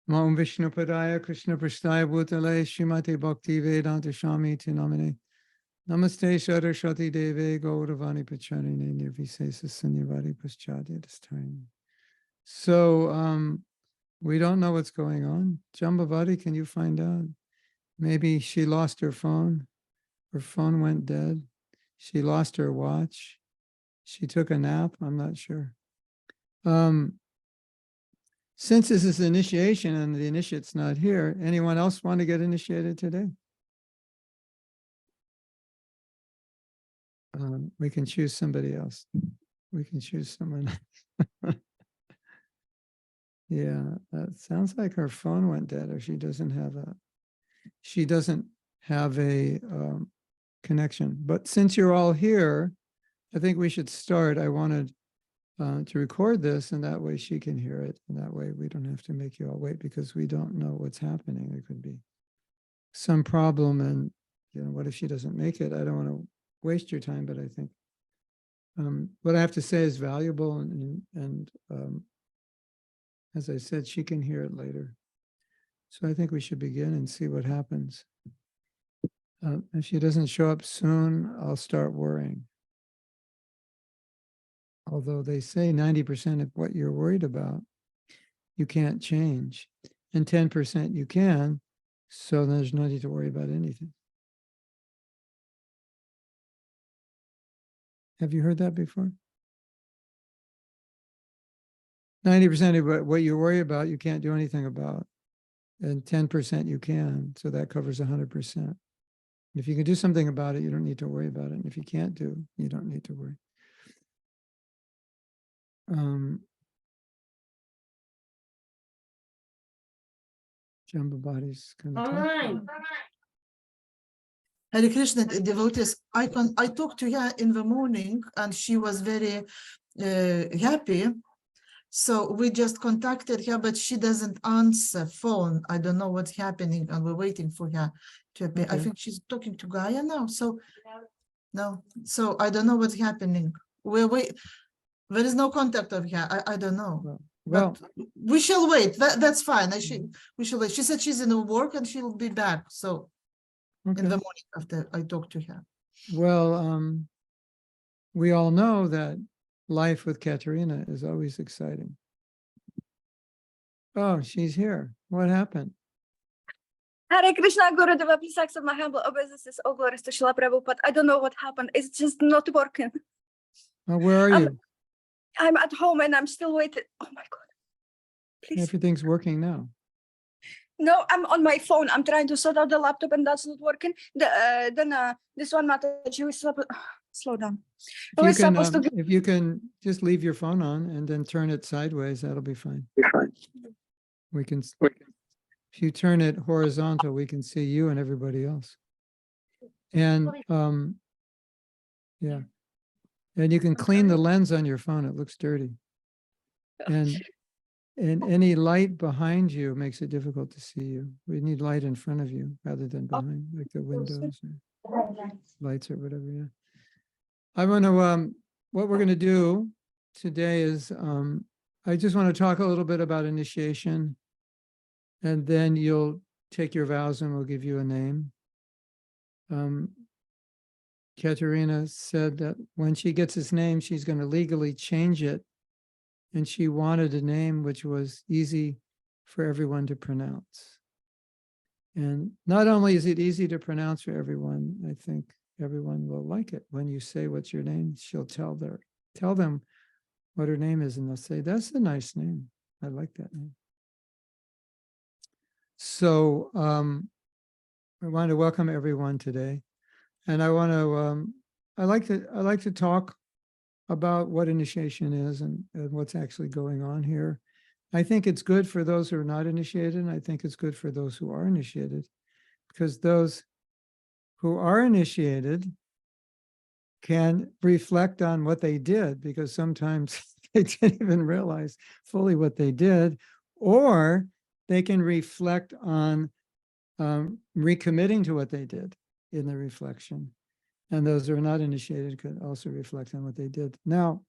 Om Vishnu Padaya Krishna Prasthaya Bhutale Srimati Bhakti Vedanta Swami Tinamane Namaste Saraswati Deve Gauravani Pacharine Nirvisesa Sunyavari Paschadya Dastharini. So we don't know what's going on. Jambavati, can you find out? Maybe she lost her phone. Her phone went dead. She lost her watch. She took a nap. I'm not sure. Since this is initiation and the initiate's not here, anyone else want to get initiated today? We can choose somebody else. We can choose someone. Yeah, that sounds like her phone went dead, or she doesn't have a connection. But since you're all here, I think we should start. I wanted to record this, and that way she can hear it, and that way we don't have to make you all wait, because we don't know what's happening. There could be some problem, and what if she doesn't make it? I don't want to waste your time, but I think what I have to say is valuable, and as I said, she can hear it later. So I think we should begin and see what happens. If she doesn't show up soon, I'll start worrying. Although they say 90% of what you're worried about, you can't change, and 10% you can, so there's no need to worry about anything. Have you heard that before? 90% of what you worry about, you can't do anything about, and 10% you can, so that covers 100%. If you can do something about it, you don't need to worry about it, and if you can't do, you don't need to worry. Jambavati's going to talk. Hare Krishna, devotees, I talked to her in the morning, and she was very happy. So we just contacted her, but she doesn't answer phone. I don't know what's happening, and we're waiting for her to appear. Okay. I think she's talking to Gaia now. So no, so I don't know what's happening. There is no contact of her. I don't know. Well, but we shall wait. That's fine. We shall wait. She said she's in work and she'll be back. So okay. In the morning after I talked to her. Well, we all know that life with Katerina is always exciting. Oh, she's here. What happened? Hare Krishna, Gurudeva, please accept my humble obeisances. All glories to Srila Prabhupada. But I don't know what happened. It's just not working. Where are you? I'm at home and I'm still waiting. Oh my God. Please. Everything's working now. No, I'm on my phone. I'm trying to sort out the laptop and that's not working. Then this one matter. Slow down. If you can just leave your phone on and then turn it sideways, that'll be fine. We can. If you turn it horizontal, we can see you and everybody else. And yeah. And you can clean the lens on your phone. It looks dirty. And any light behind you makes it difficult to see you. We need light in front of you rather than behind, like the windows or lights or whatever. Yeah. I want to, what we're going to do today is, I just want to talk a little bit about initiation, and then you'll take your vows and we'll give you a name. Katerina said that when she gets his name, she's going to legally change it. And she wanted a name which was easy for everyone to pronounce. And not only is it easy to pronounce for everyone, I think everyone will like it. When you say what's your name, she'll tell them what her name is, and they'll say, that's a nice name. I like that name. So I want to welcome everyone today. And I want to, I like to talk about what initiation is and what's actually going on here. I think it's good for those who are not initiated, and I think it's good for those who are initiated, because those who are initiated can reflect on what they did, because sometimes they didn't even realize fully what they did, or they can reflect on recommitting to what they did in the reflection. And those who are not initiated could also reflect on what they did. Now,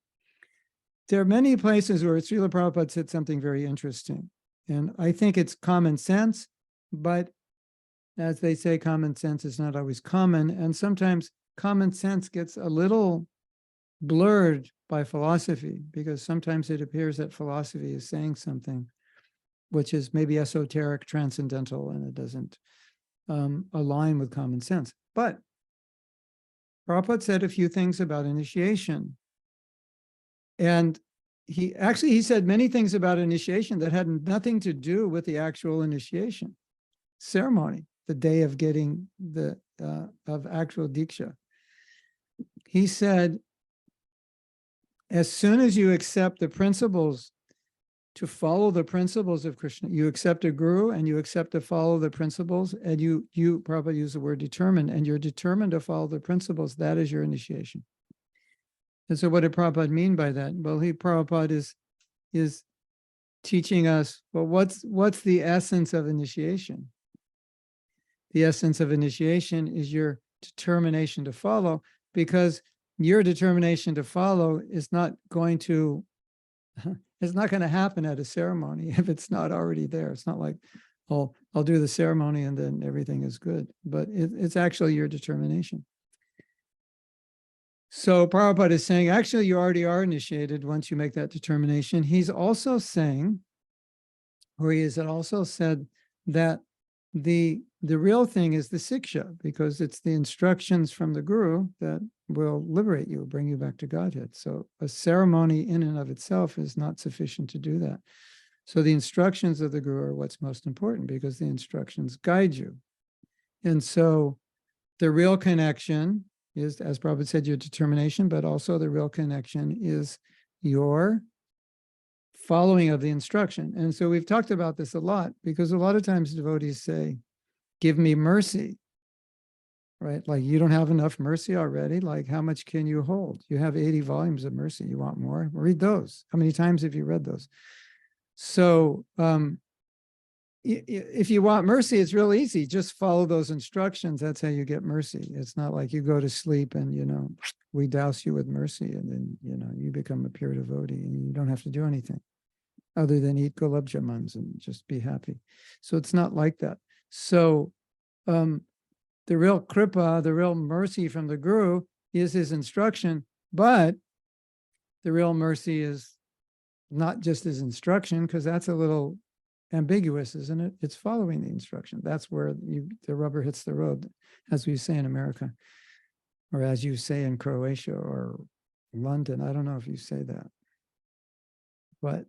there are many places where Srila Prabhupada said something very interesting. And I think it's common sense, but as they say, common sense is not always common. And sometimes common sense gets a little blurred by philosophy, because sometimes it appears that philosophy is saying something which is maybe esoteric, transcendental, and it doesn't align with common sense. But Prabhupada said a few things about initiation. And he said many things about initiation that had nothing to do with the actual initiation ceremony, the day of getting the of actual Diksha. He said, as soon as you accept the principles, to follow the principles of Krishna, you accept a guru and you accept to follow the principles, and you probably use the word determined, and you're determined to follow the principles, that is your initiation. And so what did Prabhupada mean by that? Well, Prabhupada is teaching us, well, what's the essence of initiation? The essence of initiation is your determination to follow, because your determination to follow is not going to happen at a ceremony if it's not already there. It's not like, oh, I'll do the ceremony and then everything is good, but it's actually your determination. So Prabhupada is saying, actually, you already are initiated once you make that determination. He's also saying, or he has also said, that the real thing is the siksha, because it's the instructions from the guru that will liberate you, bring you back to Godhead. So a ceremony in and of itself is not sufficient to do that. So the instructions of the guru are what's most important, because the instructions guide you. And so the real connection is, as Prabhupada said, your determination, but also the real connection is your following of the instruction. And so we've talked about this a lot, because a lot of times devotees say, give me mercy, right? Like, you don't have enough mercy already. Like, how much can you hold? You have 80 volumes of mercy. You want more? Read those. How many times have you read those? So if you want mercy, it's real easy. Just follow those instructions. That's how you get mercy. It's not like you go to sleep and, we douse you with mercy, and then, you become a pure devotee and you don't have to do anything other than eat gulab jamans and just be happy. So it's not like that. So the real kripa, the real mercy from the guru is his instruction, but the real mercy is not just his instruction, because that's a little ambiguous, isn't it? It's following the instruction. That's where the rubber hits the road, as we say in America, or as you say in Croatia or London. I don't know if you say that, but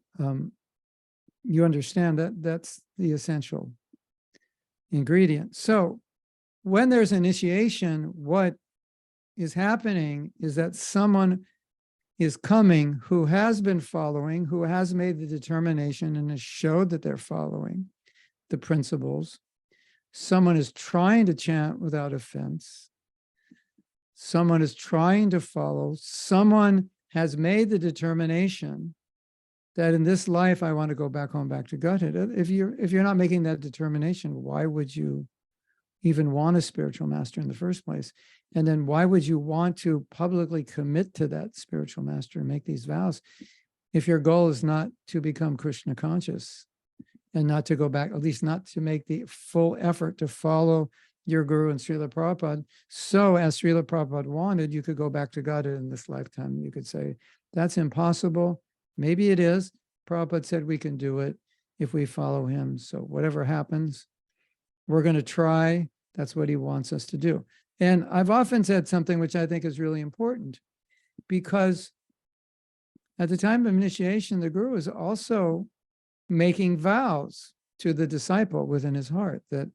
you understand that that's the essential ingredient. So when there's initiation, what is happening is that someone is coming who has been following, who has made the determination and has showed that they're following the principles. Someone is trying to chant without offense. Someone is trying to follow. Someone has made the determination that in this life, I want to go back home, back to Godhead. If you're not making that determination, why would you even want a spiritual master in the first place? And then why would you want to publicly commit to that spiritual master and make these vows if your goal is not to become Krishna conscious and not to go back, at least not to make the full effort to follow your guru and Srila Prabhupada? So as Srila Prabhupada wanted, you could go back to Godhead in this lifetime. You could say, that's impossible. Maybe it is. Prabhupada said we can do it if we follow him. So whatever happens, we're going to try. That's what he wants us to do. And I've often said something which I think is really important, because at the time of initiation, the guru is also making vows to the disciple within his heart that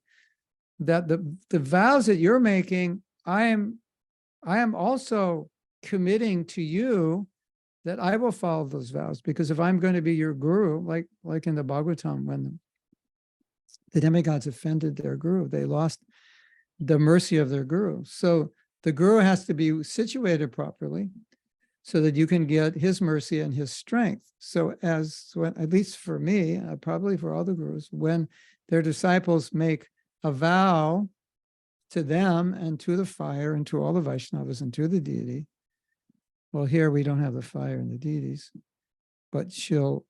the vows that you're making, I am also committing to you that I will follow those vows, because if I'm going to be your guru, like in the Bhagavatam, when the demigods offended their guru, they lost the mercy of their guru. So the guru has to be situated properly so that you can get his mercy and his strength. So at least for me, probably for all the gurus, when their disciples make a vow to them and to the fire and to all the Vaishnavas and to the deity, well, here we don't have the fire and the deities, but she'll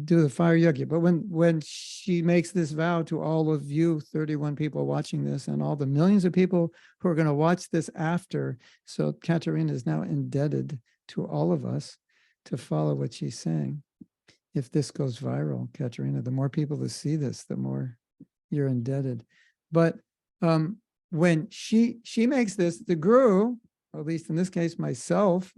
do the fire yajna. But when she makes this vow to all of you, 31 people watching this, and all the millions of people who are going to watch this after, so Katerina is now indebted to all of us to follow what she's saying. If this goes viral, Katerina, the more people that see this, the more you're indebted. But when she makes this, the guru, or at least in this case, myself,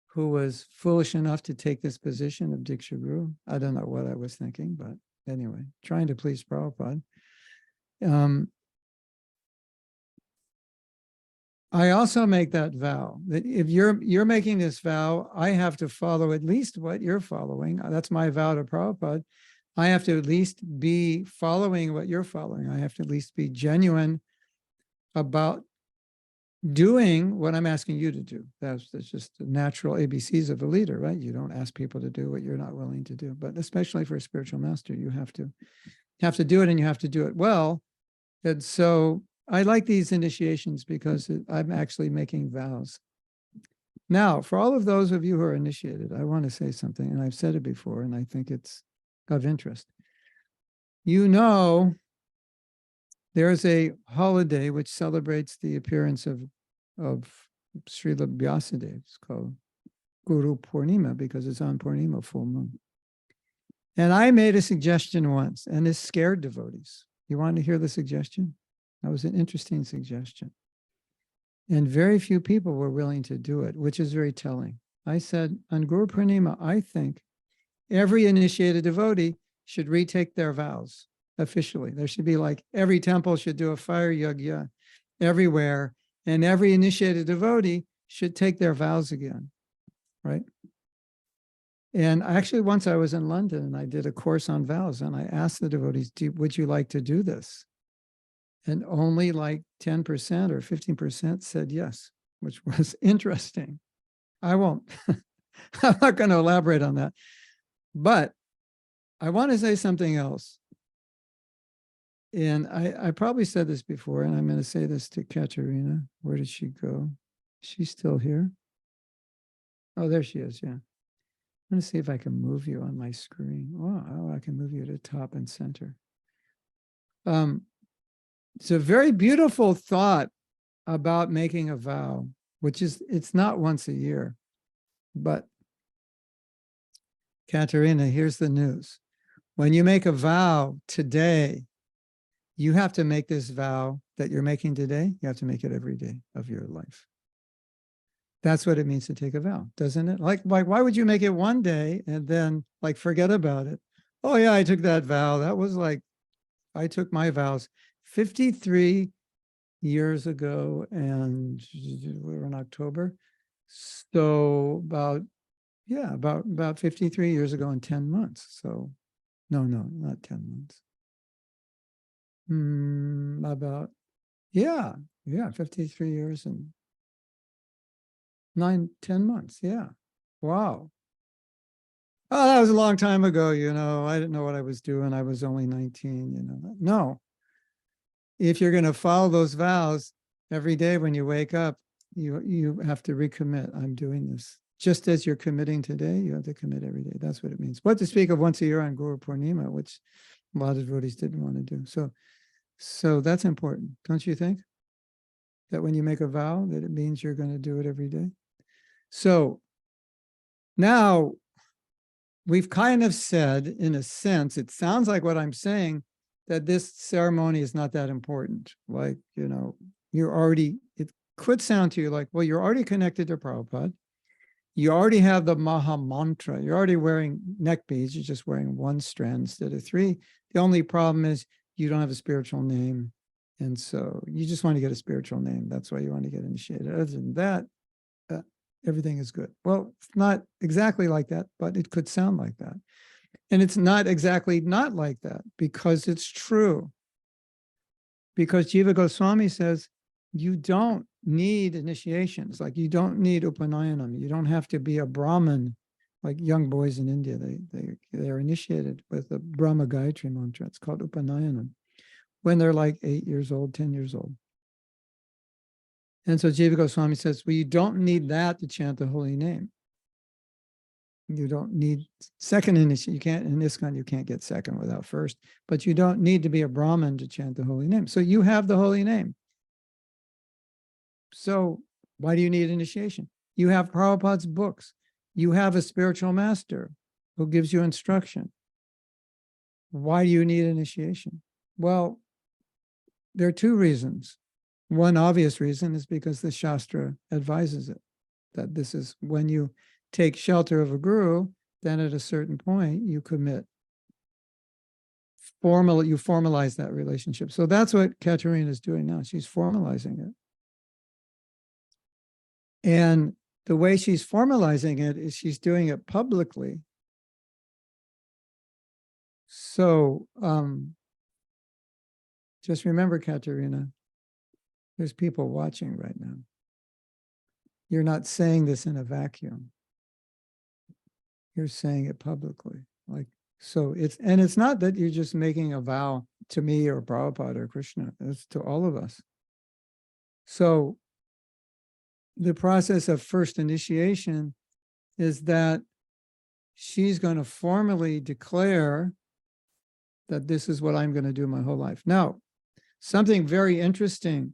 who was foolish enough to take this position of Diksha Guru. I don't know what I was thinking, but anyway, trying to please Prabhupada. I also make that vow that if you're making this vow, I have to follow at least what you're following. That's my vow to Prabhupada. I have to at least be following what you're following. I have to at least be genuine about doing what I'm asking you to do. That's just the natural ABCs of a leader, right? You don't ask people to do what you're not willing to do, but especially for a spiritual master, you have to do it, and you have to do it well. And so I like these initiations because I'm actually making vows. Now, for all of those of you who are initiated, I want to say something, and I've said it before, and I think it's of interest. You know, there's a holiday which celebrates the appearance of Srila Vyasadeva. It's called Guru Purnima because it's on Purnima, full moon. And I made a suggestion once, and it scared devotees. You want to hear the suggestion? That was an interesting suggestion. And very few people were willing to do it, which is very telling. I said, on Guru Purnima, I think every initiated devotee should retake their vows officially. There should be like every temple should do a fire yajna everywhere, and every initiated devotee should take their vows again, right? And actually, once I was in London and I did a course on vows, and I asked the devotees, would you like to do this? And only like 10% or 15% said yes, which was interesting. I won't, I'm not going to elaborate on that. But I want to say something else. And I probably said this before, and I'm going to say this to Katerina. Where did she go? She's still here. Oh, there she is. Yeah. I'm going to see if I can move you on my screen. Oh, I can move you to top and center. It's a very beautiful thought about making a vow, which is, it's not once a year. But Katerina, here's the news. When you make a vow today, you have to make this vow that you're making today. You have to make it every day of your life. That's what it means to take a vow, doesn't it? Like, why would you make it one day and then like forget about it? Oh yeah, I took that vow. That was like, I took my vows 53 years ago, and we were in October. So about 53 years ago and 10 months. So no, not 10 months. About 53 years and 10 months. Yeah. Wow. Oh, that was a long time ago, you know. I didn't know what I was doing. I was only 19, you know. No. If you're going to follow those vows every day when you wake up, you have to recommit. I'm doing this. Just as you're committing today, you have to commit every day. That's what it means. What to speak of once a year on Guru Purnima, which a lot of devotees didn't want to do. So that's important, don't you think? That when you make a vow, that it means you're going to do it every day. So now we've kind of said, in a sense, it sounds like what I'm saying, that this ceremony is not that important. Like, you know, it could sound to you like, well, you're already connected to Prabhupada. You already have the Maha Mantra. You're already wearing neck beads. You're just wearing one strand instead of three. The only problem is you don't have a spiritual name. And so you just want to get a spiritual name. That's why you want to get initiated. Other than that, everything is good. Well, it's not exactly like that, but it could sound like that. And it's not exactly not like that, because it's true. Because Jiva Goswami says, you don't need initiations. Like, you don't need Upanayanam. You don't have to be a Brahmin, like young boys in India. They're initiated with the Brahma Gayatri mantra. It's called Upanayanam when they're like 8 years old, 10 years old. And so Jiva Goswami says, well, you don't need that to chant the holy name. You don't need second initiation. You can't, in ISKCON, you can't get second without first, but you don't need to be a Brahmin to chant the holy name. So you have the holy name. So why do you need initiation? You have Prabhupada's books. You have a spiritual master who gives you instruction. Why do you need initiation? Well, there are two reasons. One obvious reason is because the Shastra advises it, that this is when you take shelter of a guru, then at a certain point you commit. You formalize that relationship. So that's what Katerina is doing now. She's formalizing it. And the way she's formalizing it is she's doing it publicly. So just remember, Katerina, there's people watching right now. You're not saying this in a vacuum. You're saying it publicly. Like, so it's not that you're just making a vow to me or Prabhupada or Krishna. It's to all of us. So the process of first initiation is that she's going to formally declare that this is what I'm going to do my whole life. Now, something very interesting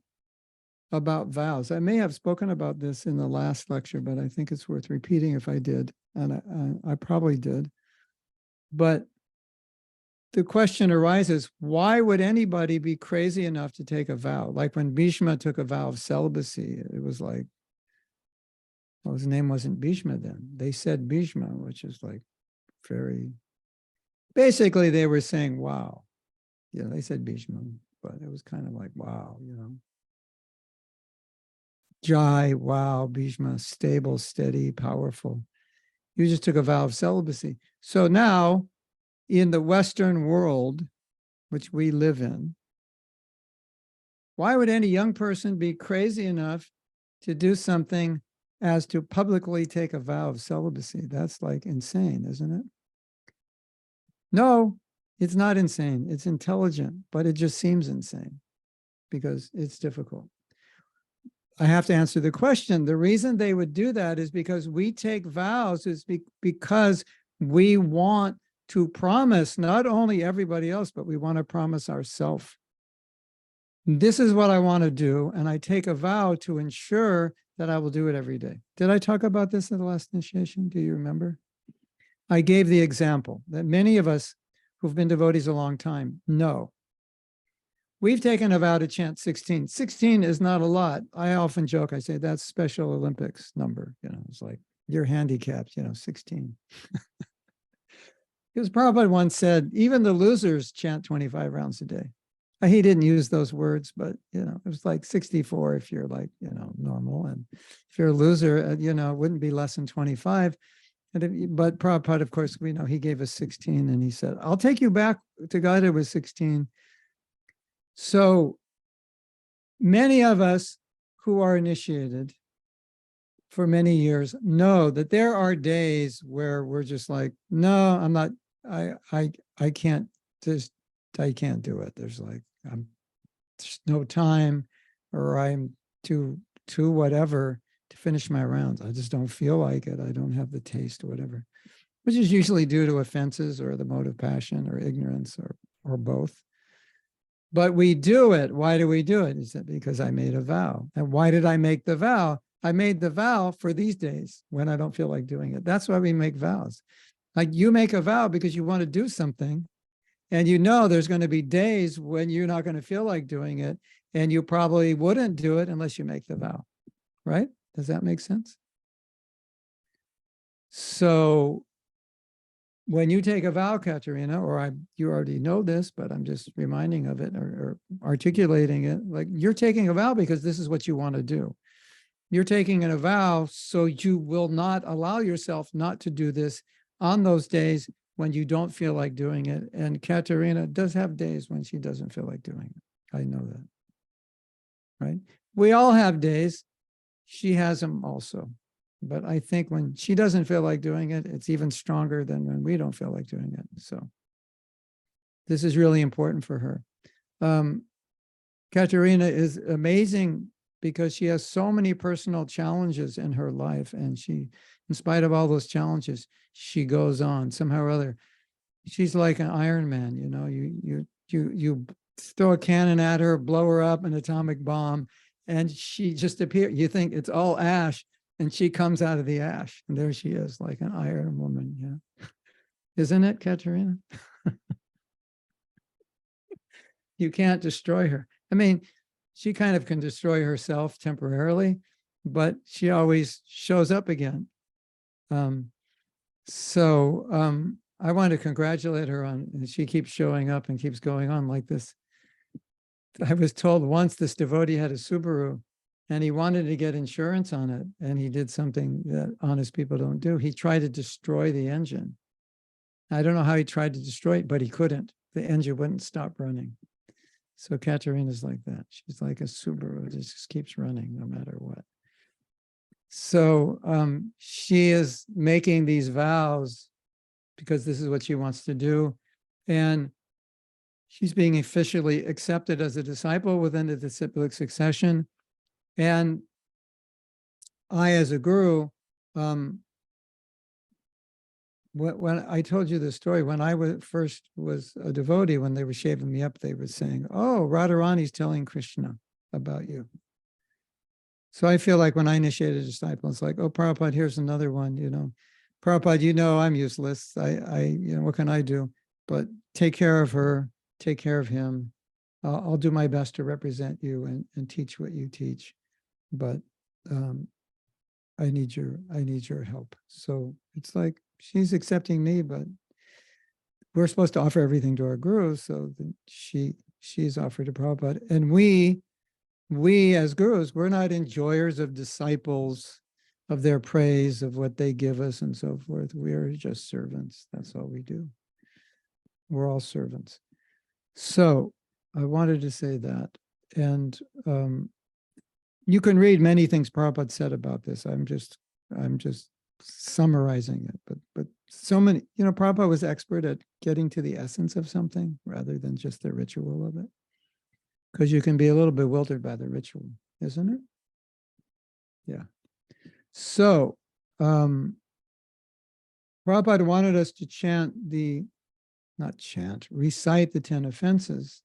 about vows. I may have spoken about this in the last lecture, but I think it's worth repeating if I did, and I probably did. But the question arises, why would anybody be crazy enough to take a vow? Like when Bhishma took a vow of celibacy, it was like, well, his name wasn't Bhishma then. They said Bhishma, which is like very, basically they were saying, wow. Yeah, they said Bhishma, but it was kind of like, wow, you know. Jai, wow, Bhishma, stable, steady, powerful. You just took a vow of celibacy. So now, in the Western world, which we live in, why would any young person be crazy enough to do something as to publicly take a vow of celibacy? That's like insane, isn't it? No, it's not insane. It's intelligent, but it just seems insane because it's difficult. I have to answer the question. The reason they would do that is because we take vows is because we want to promise not only everybody else, but we want to promise ourselves. This is what I want to do, and I take a vow to ensure that I will do it every day. Did I talk about this in the last initiation? Do you remember? I gave the example that many of us who've been devotees a long time know. We've taken a vow to chant 16. 16 is not a lot. I often joke, I say, that's Special Olympics number. You know, it's like, you're handicapped, 16. Because Prabhupada once said, even the losers chant 25 rounds a day. He didn't use those words, but, it was like 64 if you're like, normal. And if you're a loser, it wouldn't be less than 25. But Prabhupada, of course, we know he gave us 16 and he said, I'll take you back to God, it was 16. So many of us who are initiated for many years know that there are days where we're just like, no, I'm not, I can't do it. There's no time, or I'm too whatever to finish my rounds. I just don't feel like it. I don't have the taste or whatever, which is usually due to offenses or the mode of passion or ignorance or both. But we do it. Why do we do it? Is it because I made a vow? And why did I make the vow? I made the vow for these days when I don't feel like doing it. That's why we make vows. Like you make a vow because you want to do something, and there's going to be days when you're not going to feel like doing it, and you probably wouldn't do it unless you make the vow, right? Does that make sense? So when you take a vow, Katerina, you already know this, but I'm just reminding of it or articulating it, like you're taking a vow because this is what you want to do. You're taking a vow so you will not allow yourself not to do this on those days when you don't feel like doing it. And Katerina does have days when she doesn't feel like doing it. I know that, right? We all have days. She has them also. But I think when she doesn't feel like doing it, it's even stronger than when we don't feel like doing it. So this is really important for her. Katerina is amazing because she has so many personal challenges in her life. And she, in spite of all those challenges, she goes on somehow or other. She's like an Iron Man, you know, you throw a cannon at her, blow her up, an atomic bomb, and she just appears. You think it's all ash, and she comes out of the ash, and there she is, like an Iron Woman. Yeah, isn't it, Katerina? You can't destroy her. I mean, she kind of can destroy herself temporarily, but she always shows up again. I want to congratulate her on, and she keeps showing up and keeps going on like this. I was told once this devotee had a Subaru and he wanted to get insurance on it, and he did something that honest people don't do. He tried to destroy the engine. I don't know how he tried to destroy it, but he couldn't. The engine wouldn't stop running. So Katerina's like that. She's like a Subaru that just keeps running no matter what. So she is making these vows because this is what she wants to do. And she's being officially accepted as a disciple within the disciplic succession. And I, as a guru, when I told you the story, when I first was a devotee, when they were shaving me up, they were saying, oh, Radharani's telling Krishna about you. So I feel like when I initiated a disciple, it's like, oh, Prabhupada, here's another one, you know. Prabhupada, you know, I'm useless. You know, what can I do? But take care of her, take care of him. I'll do my best to represent you and teach what you teach. But I need your help. So it's like she's accepting me, but we're supposed to offer everything to our gurus. So she's offered to Prabhupada. And we as gurus, we're not enjoyers of disciples, of their praise, of what they give us and so forth. We're just servants. That's all we do. We're all servants. So I wanted to say that. And you can read many things Prabhupada said about this. I'm just summarizing it. But so many, you know, Prabhupada was expert at getting to the essence of something rather than just the ritual of it. Because you can be a little bewildered by the ritual, isn't it? Yeah. So Prabhupada wanted us to recite the 10 offenses.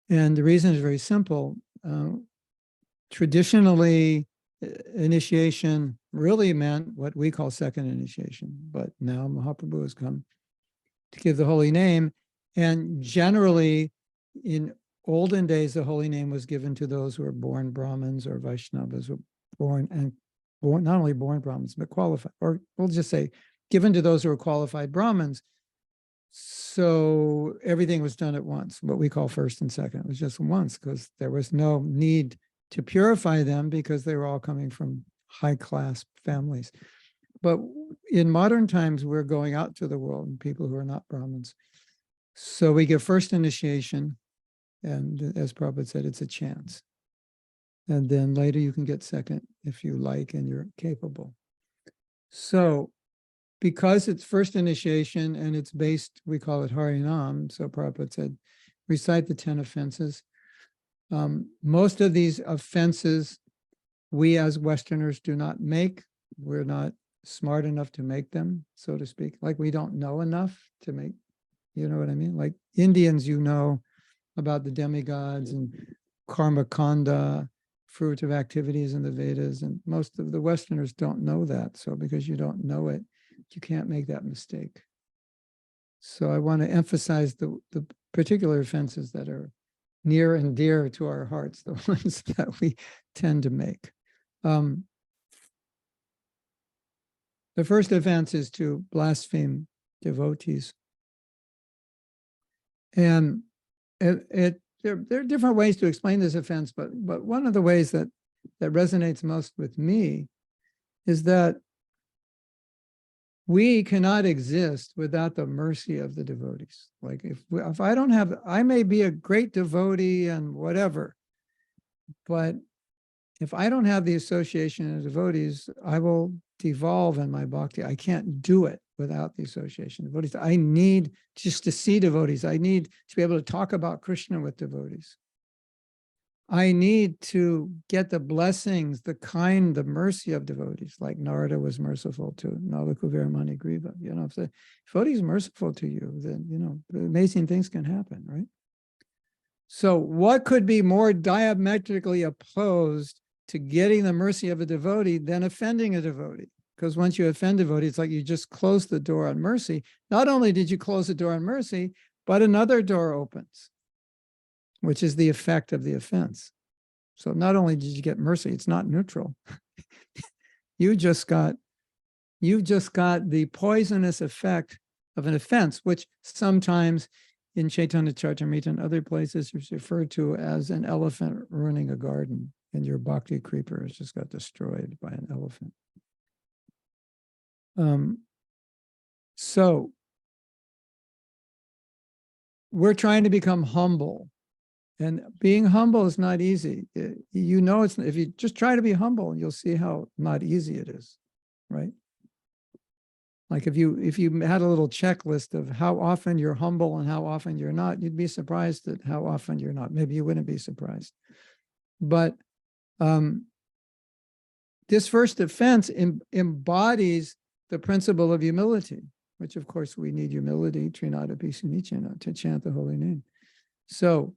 And the reason is very simple. Traditionally, initiation really meant what we call second initiation, but now Mahaprabhu has come to give the holy name. And generally, in olden days, the holy name was given to those who were born Brahmins or Vaishnavas, who were not only born Brahmins, but qualified, or we'll just say given to those who were qualified Brahmins. So everything was done at once, what we call first and second. It was just once because there was no need to purify them because they were all coming from high-class families. But in modern times, we're going out to the world and people who are not Brahmins. So we give first initiation, and as Prabhupada said, it's a chance. And then later you can get second if you like and you're capable. So because it's first initiation and it's based, we call it Harinam, so Prabhupada said, recite the 10 offenses. Most of these offenses, we as Westerners do not make. We're not smart enough to make them, so to speak. Like we don't know enough to make, you know what I mean? Like Indians, you know about the demigods and karma kanda, fruit of activities in the Vedas, and most of the Westerners don't know that. So because you don't know it, you can't make that mistake. So I want to emphasize the particular offenses that are near and dear to our hearts, the ones that we tend to make. The first offense is to blaspheme devotees. And there are different ways to explain this offense, but one of the ways that resonates most with me is that we cannot exist without the mercy of the devotees. Like if I don't have, I may be a great devotee and whatever, but if I don't have the association of devotees, I will devolve in my bhakti. I can't do it without the association of devotees. I need just to see devotees. I need to be able to talk about Krishna with devotees. I need to get the blessings, the mercy of devotees, like Narada was merciful to Nalakuvaramani Griva. You know, if the devotee is merciful to you, then, you know, amazing things can happen, right? So what could be more diametrically opposed to getting the mercy of a devotee than offending a devotee? Because once you offend a devotee, it's like you just closed the door on mercy. Not only did you close the door on mercy, but another door opens, which is the effect of the offense. So not only did you get mercy, it's not neutral. You've just got the poisonous effect of an offense, which sometimes in Chaitanya Charitamrita and other places is referred to as an elephant ruining a garden, and your bhakti creeper has just got destroyed by an elephant. So we're trying to become humble, and being humble is not easy. You know, it's if you just try to be humble, you'll see how not easy it is, right? Like if you had a little checklist of how often you're humble and how often you're not, you'd be surprised at how often you're not. Maybe you wouldn't be surprised. But this first offense embodies the principle of humility, which of course we need humility, Trinada Pisunichena, to chant the holy name. So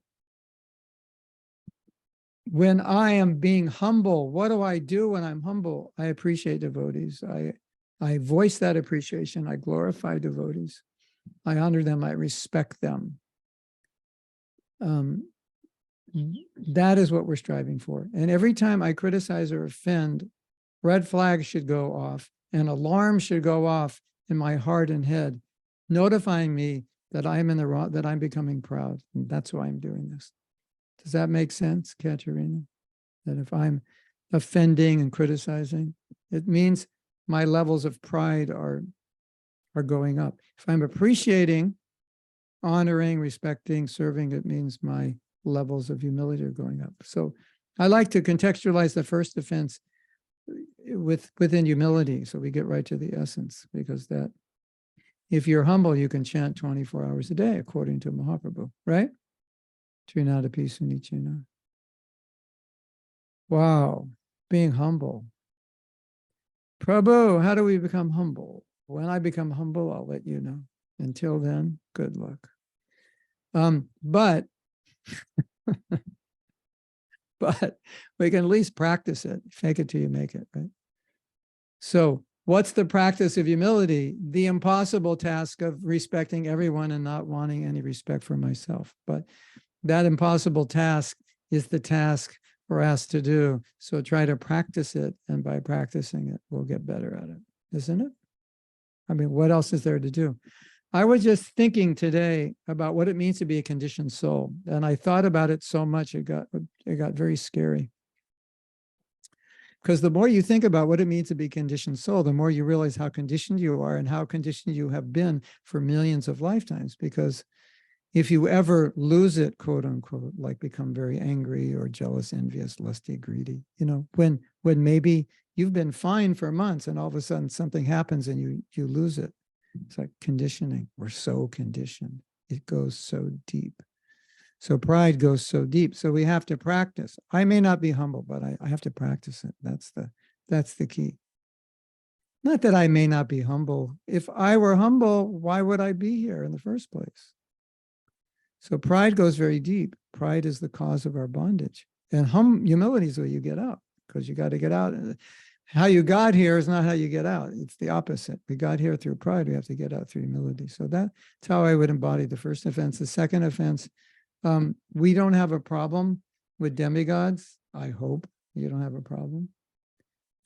when I am being humble, what do I do when I'm humble? I appreciate devotees. I voice that appreciation. I glorify devotees. I honor them. I respect them. That is what we're striving for. And every time I criticize or offend, red flags should go off, and alarms should go off in my heart and head, notifying me that I'm in the wrong, that I'm becoming proud. And that's why I'm doing this. Does that make sense, Katerina? That if I'm offending and criticizing, it means my levels of pride are going up. If I'm appreciating, honoring, respecting, serving, it means my levels of humility are going up. So I like to contextualize the first offense within humility, so we get right to the essence, because that if you're humble, you can chant 24 hours a day, according to Mahaprabhu, right? Trinada Pisunichena. Wow, being humble. Prabhu, how do we become humble? When I become humble, I'll let you know. Until then, good luck. But we can at least practice it. Fake it till you make it, right? So what's the practice of humility? The impossible task of respecting everyone and not wanting any respect for myself. But that impossible task is the task we're asked to do. So try to practice it. And by practicing it, we'll get better at it, isn't it? I mean, what else is there to do? I was just thinking today about what it means to be a conditioned soul. And I thought about it so much, it got very scary. Because the more you think about what it means to be a conditioned soul, the more you realize how conditioned you are and how conditioned you have been for millions of lifetimes. Because if you ever lose it, quote unquote, like become very angry or jealous, envious, lusty, greedy, you know, when maybe you've been fine for months and all of a sudden something happens and you lose it. It's like conditioning. We're so conditioned. It goes so deep. So pride goes so deep. So we have to practice. I may not be humble, but I have to practice it. That's the key. Not that I may not be humble. If I were humble, why would I be here in the first place? So pride goes very deep. Pride is the cause of our bondage. And humility is where you get out, because you got to get out. How you got here is not how you get out. It's the opposite. We got here through pride. We have to get out through humility. So that's how I would embody the first offense. The second offense, we don't have a problem with demigods. I hope you don't have a problem.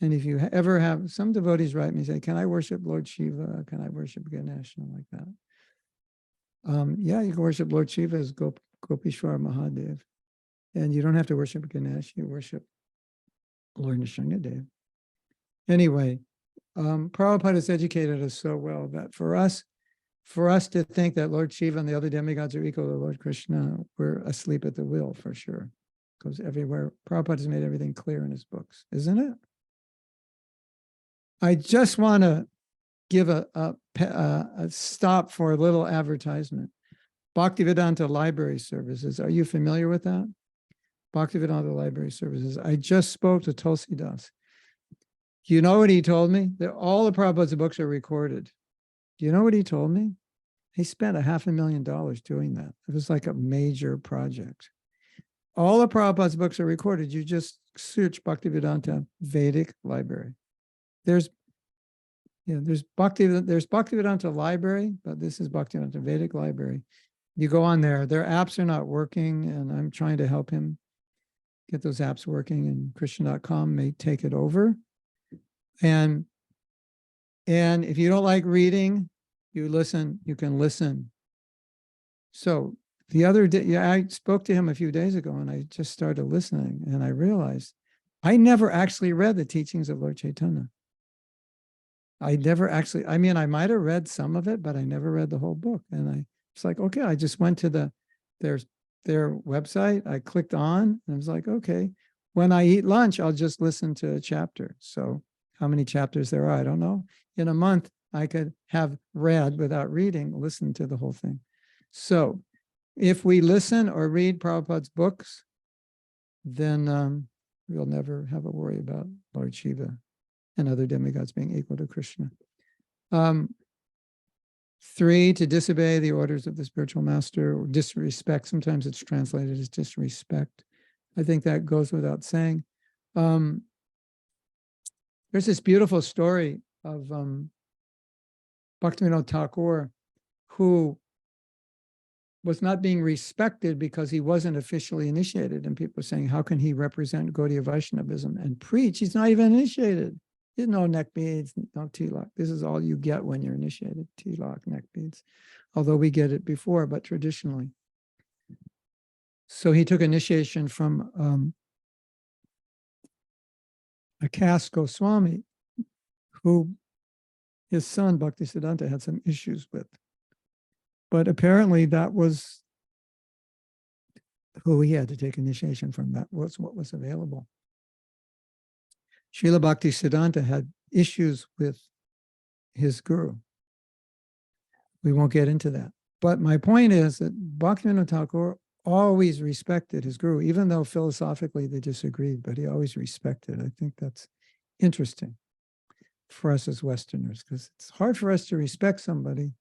And if you ever have, some devotees write me, say, can I worship Lord Shiva? Can I worship Ganesh? And like that. Yeah, you can worship Lord Shiva as Gopishwar Mahadev. And you don't have to worship Ganesh. You worship Lord Nrsingadev. Anyway, Prabhupada has educated us so well that for us to think that Lord Shiva and the other demigods are equal to Lord Krishna, we're asleep at the wheel for sure. Because everywhere, Prabhupada has made everything clear in his books, isn't it? I just want to give a stop for a little advertisement. Bhaktivedanta Library Services. Are you familiar with that? Bhaktivedanta Library Services. I just spoke to Tulsi Das. You know what he told me? That all the Prabhupada's books are recorded. Do you know what he told me? He spent $500,000 doing that. It was like a major project. All the Prabhupada's books are recorded. You just search Bhaktivedanta Vedic Library. There's Bhaktivedanta Library, but this is Bhaktivedanta Vedic Library. You go on there, their apps are not working, and I'm trying to help him get those apps working, and Christian.com may take it over. And if you don't like reading, you can listen. So the other day, I spoke to him a few days ago, and I just started listening, and I realized I never actually read the teachings of Lord Chaitanya. I never actually, I mean, I might have read some of it, but I never read the whole book. And it's like, okay, I just went to their website. I clicked on, and I was like, okay, when I eat lunch, I'll just listen to a chapter. So how many chapters there are, I don't know. In a month, I could have read without reading, listen to the whole thing. So if we listen or read Prabhupada's books, then we'll never have a worry about Lord Shiva and other demigods being equal to Krishna. 3, to disobey the orders of the spiritual master, or disrespect. Sometimes it's translated as disrespect. I think that goes without saying. There's this beautiful story of Bhaktivinoda Thakur, who was not being respected because he wasn't officially initiated. And people were saying, how can he represent Gaudiya Vaishnavism and preach? He's not even initiated. There's no neck beads, no tilak. This is all you get when you're initiated, tilak, neck beads. Although we get it before, but traditionally. So he took initiation from a caste Goswami, who his son Bhaktisiddhanta had some issues with. But apparently that was who he had to take initiation from. That was what was available. Srila Bhaktisiddhanta had issues with his guru. We won't get into that. But my point is that Bhaktivinoda Thakur always respected his guru, even though philosophically they disagreed, but he always respected. I think that's interesting for us as Westerners, because it's hard for us to respect somebody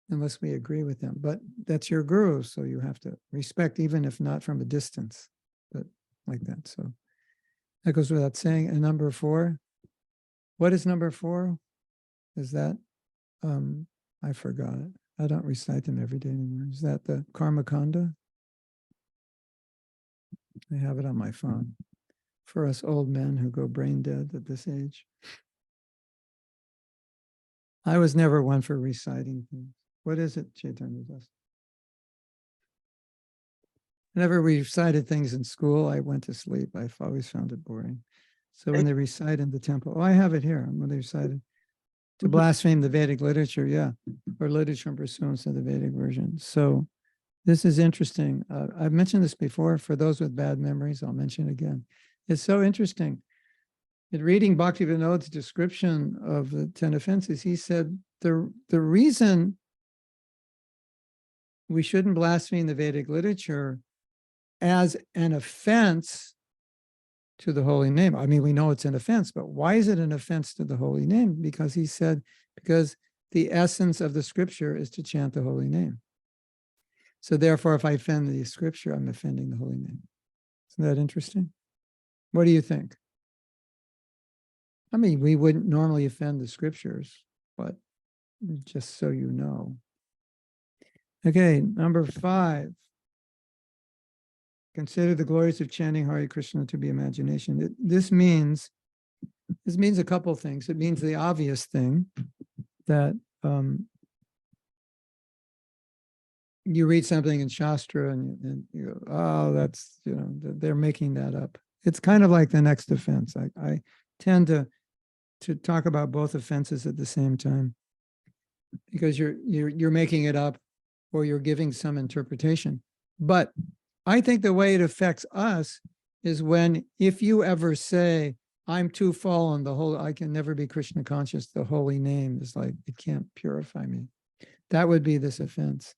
unless we agree with them. But that's your guru, so you have to respect, even if not from a distance, but like that. So that goes without saying. And number 4, what is number 4? Is that, I forgot it. I don't recite them every day anymore. Is that the Karma Kanda? I have it on my phone for us old men who go brain dead at this age. I was never one for reciting things. What is it, Chaitanya does? Whenever we recited things in school, I went to sleep. I've always found it boring. So when they recite in the temple, oh, I have it here. When they recited to blaspheme the Vedic literature, yeah, or literature in pursuance of the Vedic version. So this is interesting. I've mentioned this before. For those with bad memories, I'll mention it again. It's so interesting. In reading Bhaktivinoda's description of the 10 offenses, he said the reason we shouldn't blaspheme the Vedic literature as an offense to the holy name. I mean, we know it's an offense, but why is it an offense to the holy name? Because he said, because the essence of the scripture is to chant the holy name. So therefore, if I offend the scripture, I'm offending the holy name. Isn't that interesting? What do you think? I mean, we wouldn't normally offend the scriptures, but just so you know. Okay, number 5. Consider the glories of chanting Hare Krishna to be imagination. This means a couple of things. It means the obvious thing that you read something in Shastra and you go, oh, that's, they're making that up. It's kind of like the next offense. I tend to talk about both offenses at the same time, because you're making it up or you're giving some interpretation. But I think the way it affects us is if you ever say, I'm too fallen, I can never be Krishna conscious, the holy name is like, it can't purify me. That would be this offense.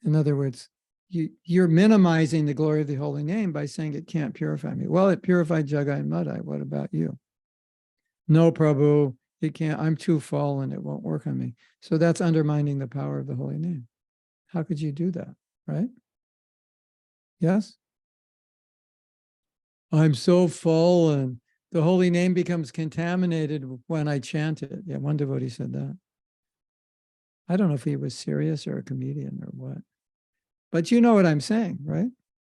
In other words, you're minimizing the glory of the holy name by saying it can't purify me. Well, it purified Jagai and Madai. What about you? No, Prabhu, it can't. I'm too fallen. It won't work on me. So that's undermining the power of the holy name. How could you do that? Right? Yes? I'm so fallen. The holy name becomes contaminated when I chant it. Yeah, one devotee said that. I don't know if he was serious or a comedian or what. But you know what I'm saying, right?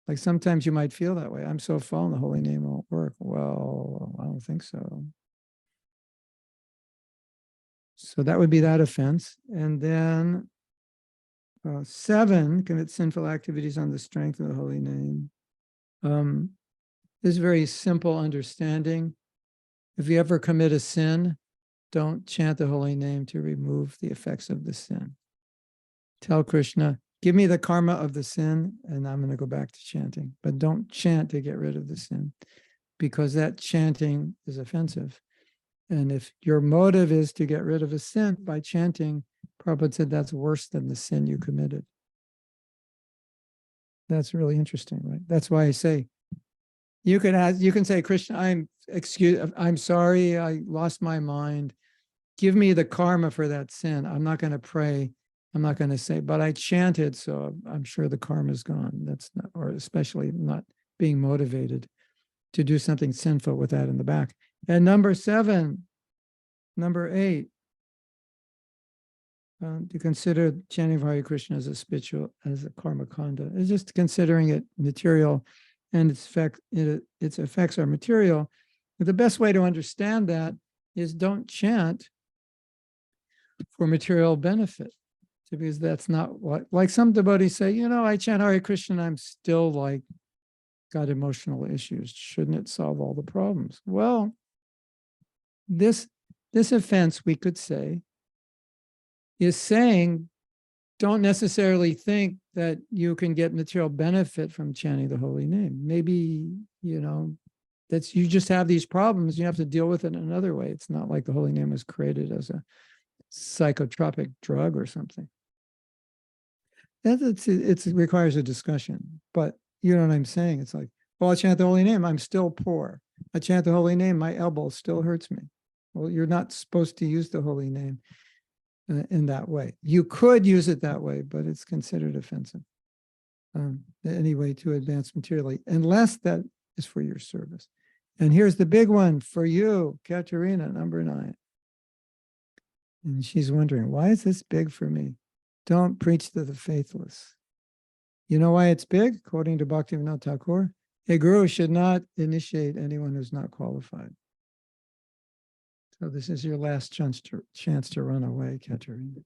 Like sometimes you might feel that way. I'm so fallen, the holy name won't work. Well, I don't think so. So that would be that offense. And then 7, commit sinful activities on the strength of the holy name. This very simple understanding. If you ever commit a sin, don't chant the holy name to remove the effects of the sin. Tell Krishna, give me the karma of the sin, and I'm going to go back to chanting. But don't chant to get rid of the sin, because that chanting is offensive. And if your motive is to get rid of a sin by chanting, Prabhupada said that's worse than the sin you committed. That's really interesting, right? That's why I say, you can say, Krishna, I'm sorry, I lost my mind. Give me the karma for that sin. I'm not going to pray. I'm not going to say, but I chanted, so I'm sure the karma is gone. That's not, or especially not being motivated to do something sinful with that in the back. And number 8, to consider chanting Hare Krishna as a spiritual, as a karma kanda. It's just considering it material, and its effects are material. But the best way to understand that is don't chant for material benefit, because that's not what, like some devotees say, I chant Hare Krishna, I'm still like got emotional issues. Shouldn't it solve all the problems? Well, this offense, we could say, is saying, don't necessarily think that you can get material benefit from chanting the holy name. Maybe, that's, you just have these problems. You have to deal with it in another way. It's not like the holy name was created as a psychotropic drug or something. It requires a discussion, but you know what I'm saying? It's like, well, I chant the holy name, I'm still poor. I chant the holy name, my elbow still hurts me. Well, you're not supposed to use the holy name in that way. You could use it that way, but it's considered offensive. Any way to advance materially, unless that is for your service. And here's the big one for you, Katerina, number 9. And she's wondering, why is this big for me? Don't preach to the faithless. You know why it's big? According to Bhaktivinoda Thakur, a guru should not initiate anyone who's not qualified. So this is your last chance to run away, Katerina.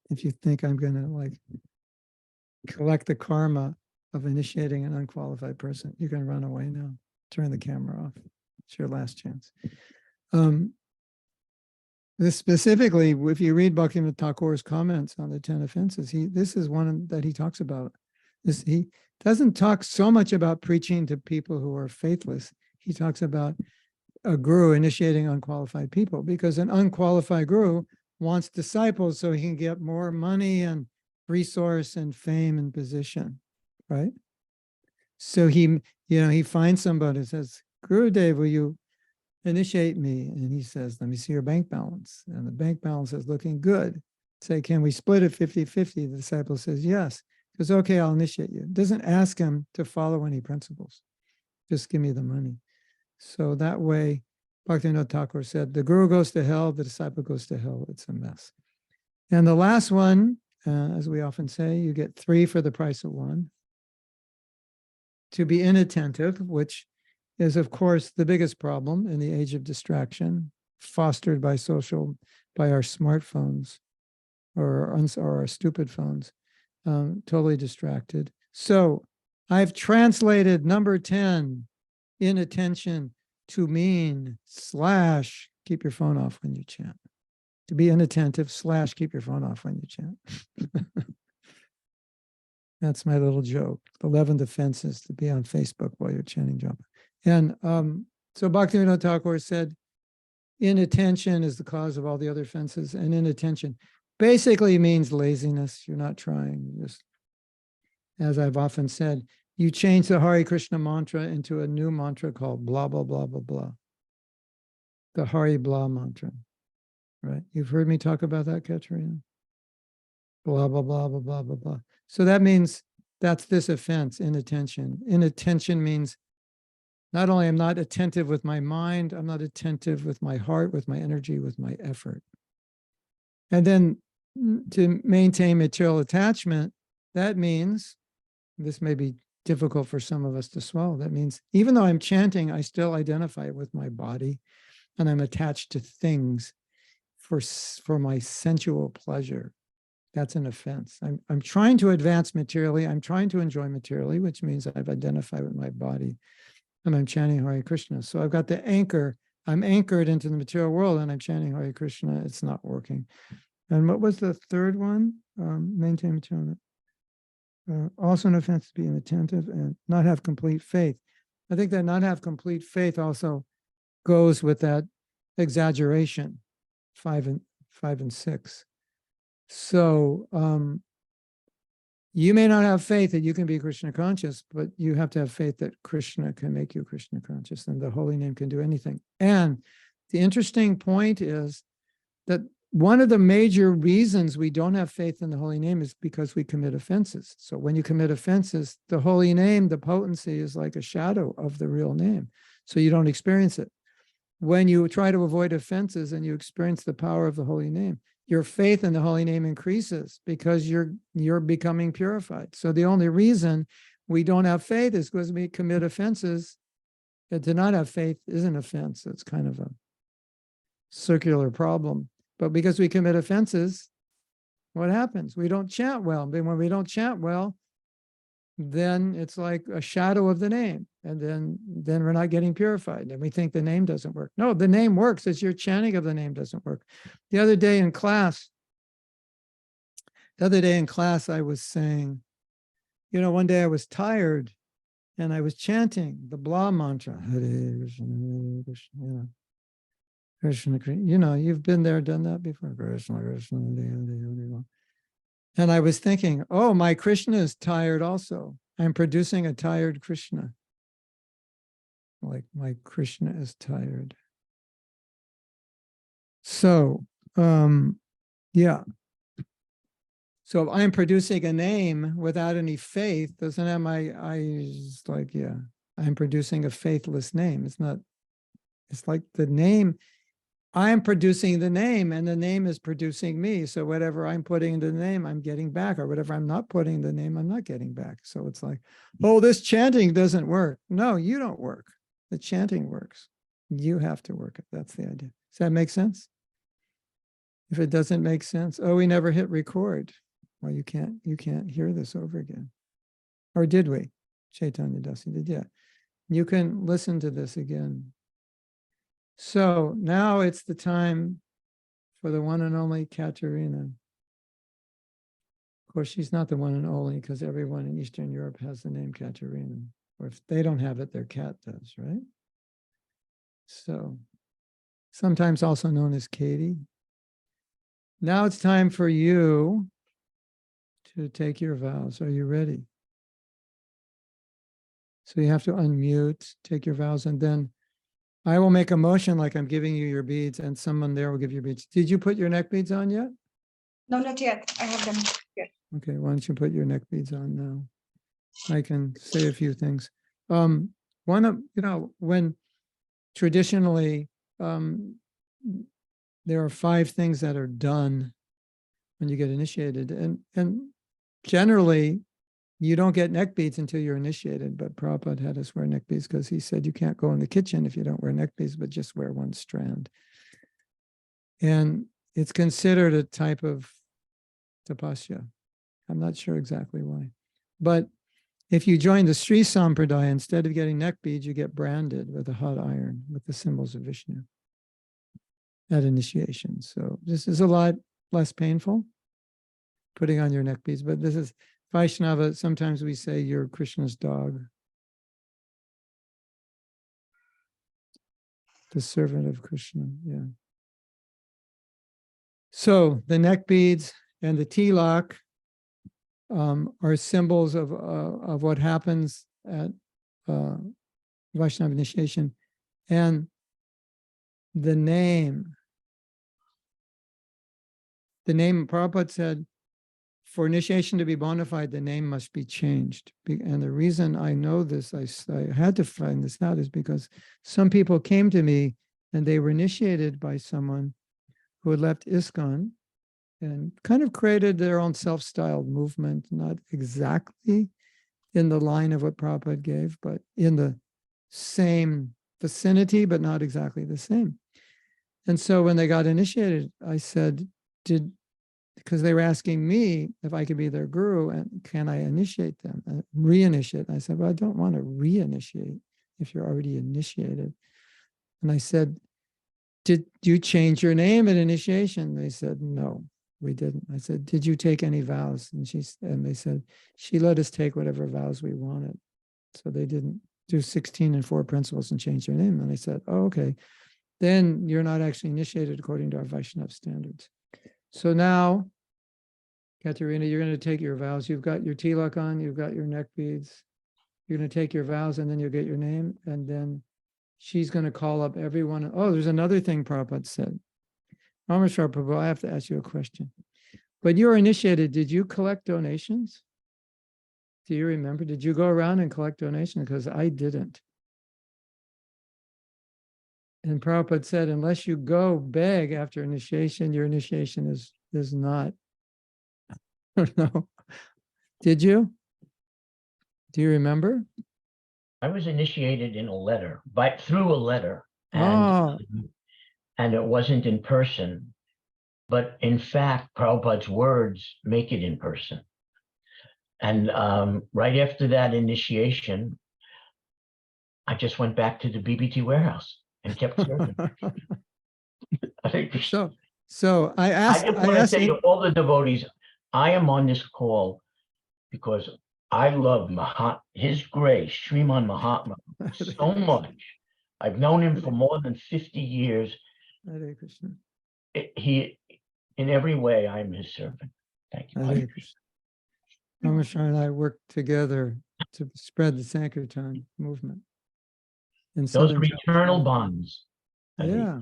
If you think I'm going to collect the karma of initiating an unqualified person, you can run away now. Turn the camera off. It's your last chance. This specifically, if you read Bhaktivinoda Thakur's comments on the 10 offenses, this is one that he talks about. He doesn't talk so much about preaching to people who are faithless. He talks about a guru initiating unqualified people, because an unqualified guru wants disciples so he can get more money and resource and fame and position, right? So he finds somebody who says, Gurudev, will you initiate me? And he says, let me see your bank balance. And the bank balance is looking good. Say, can we split it 50-50? The disciple says, yes. He goes, okay, I'll initiate you. Doesn't ask him to follow any principles. Just give me the money. So that way, Bhaktivinoda Thakur said, the guru goes to hell, the disciple goes to hell. It's a mess. And the last one, as we often say, you get 3 for the price of 1. To be inattentive, which is, of course, the biggest problem in the age of distraction, fostered by our smartphones or our stupid phones, totally distracted. So I've translated number 10, inattention, to mean / keep your phone off when you chant. To be inattentive / keep your phone off when you chant. That's my little joke. 11th offense is to be on Facebook while you're chanting japa. And so Bhaktivinoda Thakur said, inattention is the cause of all the other offenses, and inattention basically means laziness. You're not trying. as I've often said, you change the Hare Krishna mantra into a new mantra called blah, blah, blah, blah, blah. The Hare Blah mantra, right? You've heard me talk about that, Katerina? Blah, blah, blah, blah, blah, blah, blah. So that means that's this offense, inattention. Inattention means not only I'm not attentive with my mind, I'm not attentive with my heart, with my energy, with my effort. And then to maintain material attachment, that means, this may be difficult for some of us to swallow, that means even though I'm chanting, I still identify with my body and I'm attached to things for my sensual pleasure. That's an offense. I'm trying to advance materially. I'm trying to enjoy materially, which means I've identified with my body and I'm chanting Hare Krishna. So I've got the anchor. I'm anchored into the material world and I'm chanting Hare Krishna. It's not working. And what was the third one? Maintain material. Also an offense to be inattentive and not have complete faith. I think that not have complete faith also goes with that exaggeration, 5 and 6. So you may not have faith that you can be Krishna conscious, but you have to have faith that Krishna can make you Krishna conscious and the holy name can do anything. And the interesting point is that one of the major reasons we don't have faith in the holy name is because we commit offenses. So when you commit offenses, the holy name, the potency is like a shadow of the real name. So you don't experience it. When you try to avoid offenses and you experience the power of the holy name, your faith in the holy name increases because you're becoming purified. So the only reason we don't have faith is because we commit offenses. And to not have faith is an offense. It's kind of a circular problem. But because we commit offenses, what happens? We don't chant well. But when we don't chant well, then it's like a shadow of the name. And then we're not getting purified. And we think the name doesn't work. No, the name works. It's your chanting of the name doesn't work. The other day in class, I was saying, one day I was tired and I was chanting the blah mantra. Hare Krishna, Hare Krishna, Krishna, Krishna. You've been there, done that before. Krishna, Krishna, Hare Hare, Hare. And I was thinking, oh, my Krishna is tired also. I'm producing a tired Krishna. Like my Krishna is tired. So, yeah. So if I'm producing a name without any faith, doesn't have my eyes like, yeah, I'm producing a faithless name. It's like the name, I'm producing the name and the name is producing me. So whatever I'm putting into the name, I'm getting back, or whatever I'm not putting in the name, I'm not getting back. So it's like, oh, this chanting doesn't work. No, you don't work. The chanting works. You have to work it. That's the idea. Does that make sense? If it doesn't make sense, oh, we never hit record. Well, you can't hear this over again. Or did we? Chaitanya Dasi did, yeah. You can listen to this again. So now it's the time for the one and only Katerina. Of course, she's not the one and only because everyone in Eastern Europe has the name Katerina. Or if they don't have it, their cat does, right? So sometimes also known as Katie. Now it's time for you to take your vows. Are you ready? So you have to unmute, take your vows, and then I will make a motion like I'm giving you your beads and someone there will give you beads. Did you put your neck beads on yet? No, not yet. I have them here. Okay, why don't you put your neck beads on now? I can say a few things. One of, when traditionally, there are 5 things that are done when you get initiated. And generally, you don't get neck beads until you're initiated, but Prabhupada had us wear neck beads because he said you can't go in the kitchen if you don't wear neck beads, but just wear one strand. And it's considered a type of tapasya. I'm not sure exactly why. But if you join the Sri Sampradaya, instead of getting neck beads, you get branded with a hot iron with the symbols of Vishnu at initiation. So this is a lot less painful, putting on your neck beads, but this is Vaishnava. Sometimes we say you're Krishna's dog, the servant of Krishna. Yeah. So the neck beads and the tilak are symbols of what happens at Vaishnava initiation. And the name Prabhupada said, for initiation to be bona fide, the name must be changed. And the reason I know this, I had to find this out, is because some people came to me and they were initiated by someone who had left ISKCON and kind of created their own self-styled movement, not exactly in the line of what Prabhupada gave, but in the same vicinity, but not exactly the same. And so when they got initiated, I said, because they were asking me if I could be their guru and can I initiate them, reinitiate. And I said, well, I don't want to reinitiate if you're already initiated. And I said, did you change your name at initiation? They said, no, we didn't. I said, did you take any vows? And they said, she let us take whatever vows we wanted. So they didn't do 16 and 4 principles and change their name. And I said, oh, okay, then you're not actually initiated according to our Vaishnava standards. So now, Katerina, you're going to take your vows. You've got your tilak on, you've got your neck beads. You're going to take your vows and then you'll get your name. And then she's going to call up everyone. Oh, there's another thing Prabhupada said. Rameshwar Prabhu, I have to ask you a question. But you were initiated, did you collect donations? Do you remember? Did you go around and collect donations? Because I didn't. And Prabhupada said, unless you go beg after initiation, your initiation is not. I don't know. Did you? Do you remember? I was initiated in a letter, through a letter, Oh, and it wasn't in person. But in fact, Prabhupada's words make it in person. And right after that initiation, I just went back to the BBT warehouse and kept serving. so I I asked. just want to say to all the devotees, I am on this call because I love His Grace, Sriman Mahatma, so much. I've known him for more than 50 years. Hare Krishna. In every way, I'm his servant. Thank you. Hare Krishna. Rameshwar and I worked together to spread the Sankirtan movement. In Those Southern are eternal California. bonds. Yeah,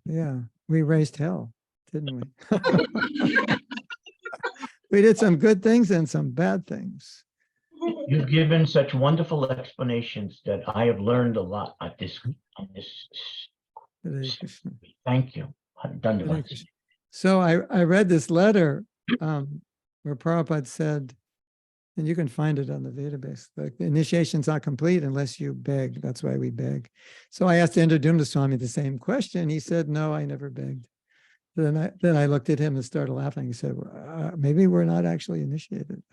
yeah. We raised hell, didn't we? We did some good things and some bad things. You've given such wonderful explanations that I have learned a lot on this. Hare Krishna. Thank you. Hare Krishna. So I read this letter where Prabhupada said, and you can find it on the database, the initiation's not complete unless you beg. That's why we beg. So I asked Indradumna Swami the same question. He said, no, I never begged. Then I looked at him and started laughing. He said, well, maybe we're not actually initiated.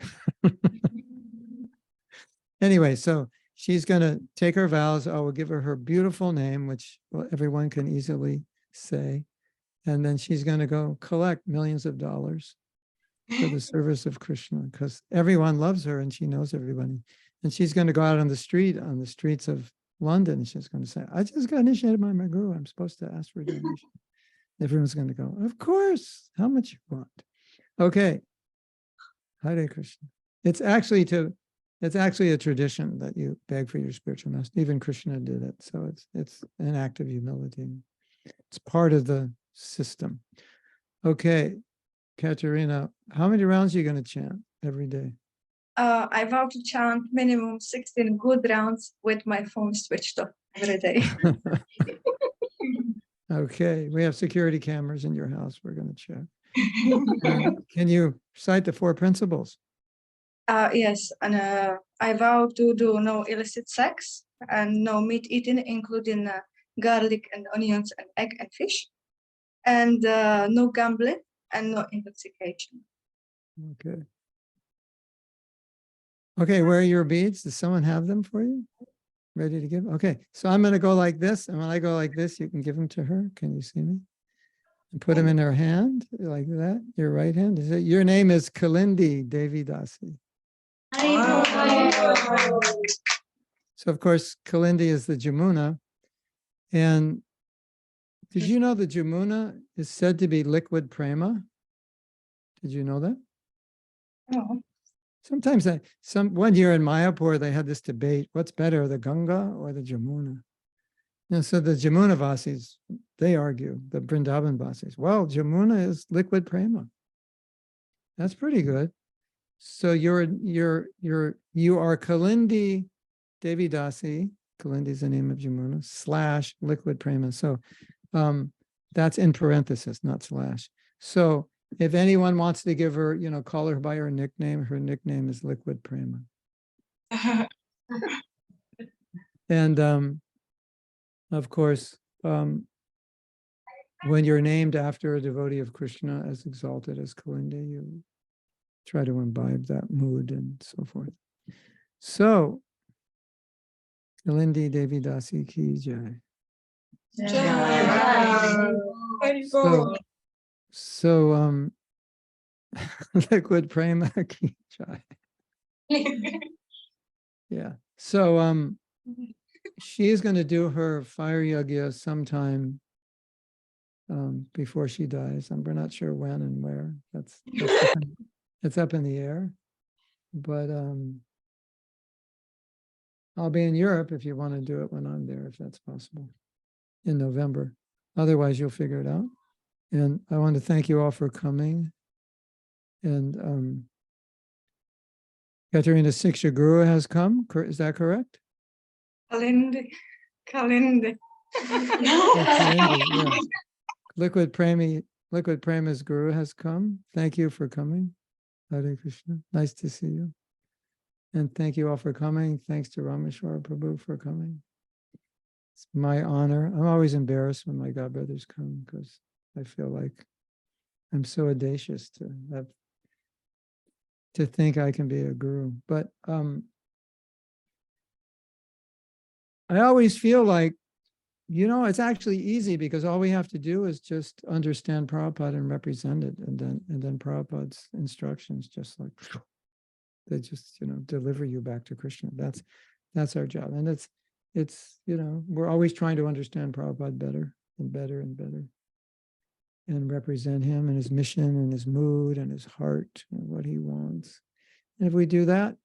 Anyway, so she's going to take her vows. I will give her her beautiful name, which everyone can easily say. And then she's going to go collect millions of dollars for the service of Krishna, because everyone loves her and she knows everybody. And she's going to go out on the streets of London. And she's going to say, I just got initiated by my guru. I'm supposed to ask for a donation. Everyone's going to go, of course, how much you want. Okay. Hare Krishna. It's actually a tradition that you beg for your spiritual master. Even Krishna did it. So it's an act of humility. It's part of the system. Okay. Katerina, how many rounds are you going to chant every day? I vow to chant minimum 16 good rounds with my phone switched off every day. Okay, we have security cameras in your house. We're going to check. Can you cite the 4 principles? Yes, and I vow to do no illicit sex and no meat eating, including garlic and onions and egg and fish, and no gambling and no intoxication. Okay. Okay, where are your beads? Does someone have them for you? Ready to give? Okay, so I'm going to go like this. And when I go like this, you can give them to her. Can you see me? And put them in her hand like that. Your right hand. Your name is Kalindi Devi Dasi. So of course, Kalindi is the Jamuna. And did you know the Jamuna is said to be liquid prema? Did you know that? Oh. Sometimes one year in Mayapur, they had this debate, what's better, the Ganga or the Jamuna? And so the Jamuna Vasis, they argue, the Vrindavan Vasis, well, Jamuna is liquid prema. That's pretty good. So you are Kalindi Devi Dasi, Kalindi is the name of Jamuna, / liquid prema. So that's in parenthesis, not slash. So if anyone wants to give her, call her by her nickname is liquid prema. And of course, when you're named after a devotee of Krishna as exalted as Kalindi, you try to imbibe that mood and so forth. So, Kalindi Devi Dasi ki jai. So, liquid prema ki jai. Yeah. So, she's going to do her fire yagya sometime before she dies. We're not sure when and where. It's up in the air. But I'll be in Europe if you want to do it when I'm there, if that's possible, in November. Otherwise, you'll figure it out. And I want to thank you all for coming. And Katerina Siksha Guru has come. Is that correct? Kalindi. Oh, Kalindi, yeah. Liquid Prema's Guru has come. Thank you for coming. Hare Krishna. Nice to see you. And thank you all for coming. Thanks to Rameshwara Prabhu for coming. It's my honor. I'm always embarrassed when my godbrothers come because I feel like I'm so audacious to think I can be a guru. But I always feel like, it's actually easy because all we have to do is just understand Prabhupada and represent it. And then Prabhupada's instructions just like, they just, deliver you back to Krishna. That's our job. And it's, we're always trying to understand Prabhupada better and better and better and represent him and his mission and his mood and his heart and what he wants. And if we do that,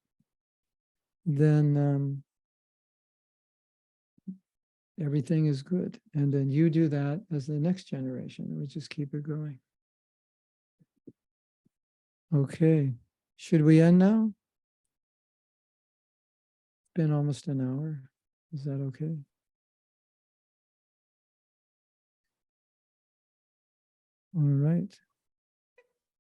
then everything is good. And then you do that as the next generation. We just keep it going. Okay. Should we end now? It's been almost an hour. Is that okay? All right.